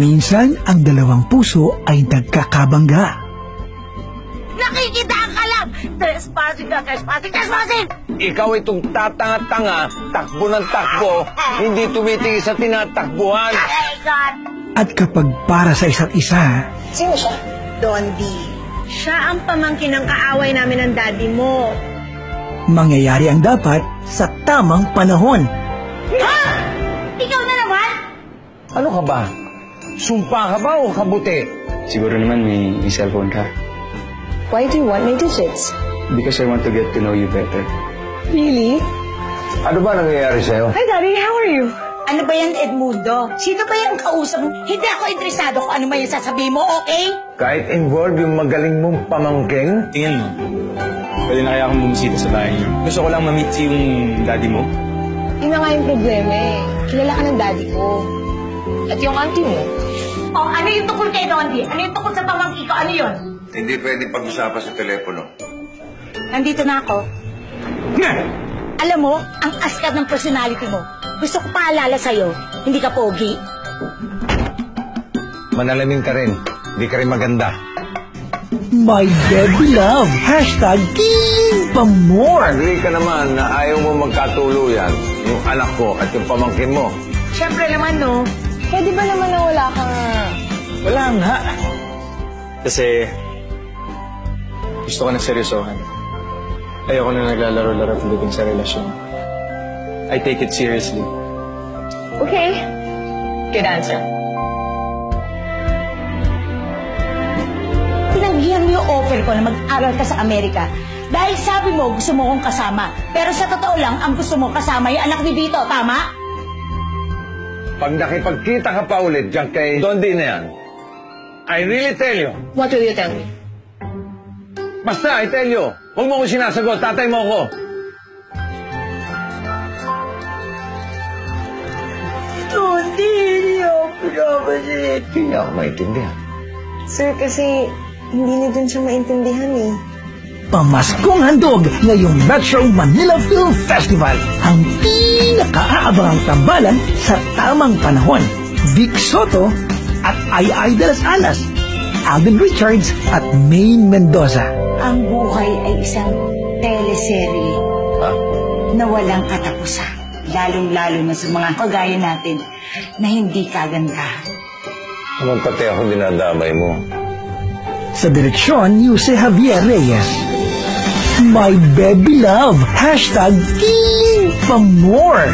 Minsan, ang dalawang puso ay nagkakabangga. Nakikita ka lang! Trespassing! Ikaw itong tatanga-tanga, takbo ng takbo, hindi tumitingin sa tinatakbuhan. Oh God! At kapag para sa isa't isa, Sino siya? Dondi. Siya ang pamangkin ng kaaway namin ng daddy mo. mangyayari ang dapat sa tamang panahon. Ha? Ikaw na naman? Ano ka ba? Sumpa ka ba o kabuti? Siguro naman may cellphone ka. Why do you want my digits? Because I want to get to know you better. Really? Ano ba nangyayari sa'yo? Hi, Daddy. How are you? Ano ba yan, Edmundo? Sino ba yung kausap mo? Hindi ako interesado kung ano man yung sasabihin mo, okay? Kahit involved yung magaling mong pamangking? Tingin mo, pwede na kaya akong bumisita sa bahay niyo. Gusto ko lang ma-meet si yung daddy mo. Yun na nga yung problema eh. Kilala ka ng daddy ko. At yung auntie mo. O, ano yung tukol kay Dondi? Ano yung tukol sa pamangkin ko? Ano yun? Hindi pwede pag-usapan sa telepono. Nandito na ako. Alam mo, ang askat ng personality mo. Gusto ko paalala sa'yo, hindi ka pogi. Manalamin ka rin. Hindi ka rin maganda. My baby love, hashtag King pa more. Agree ka naman na ayaw mo magkatuluyan yung anak ko at yung pamangkin mo. Siyempre naman, no? Pwede ba naman na wala kang... Wala nga. Kasi gusto ko na seryosohan. Ayoko na naglalaro-laro pagdating sa relasyon. I take it seriously. Okay. Good answer. Tinanggihan mo yung offer ko na mag-aral ka sa Amerika. Dahil sabi mo, gusto mo kong kasama. Pero sa totoo lang, ang gusto mo kasama yung anak ni Vito, tama? Pag nakipagkita ka pa ulit dyan kay Dondi na yan, I really tell you. What will you tell me? Basta, I tell you. Huwag mo ko sinasagot. Tatay mo ko. Dondi, hindi ako pinapasit. Hindi niya ako maintindihan. Sir, kasi hindi niyo dun siya maintindihan eh. Pamaskong handog ngayong Metro Manila Film Festival. Ang pinakaabangang tambalan sa tamang panahon. Vic Soto at Ay de las Alas. Alden Richards at Maine Mendoza. Ang buhay ay isang teleserye na walang katapusan. Lalong-lalo na sa mga kagaya natin na hindi kaganda. Naman pati ako dinadamay mo. Sa direksyon ni Jose Javier Reyes. My baby love, hashtag King pa more.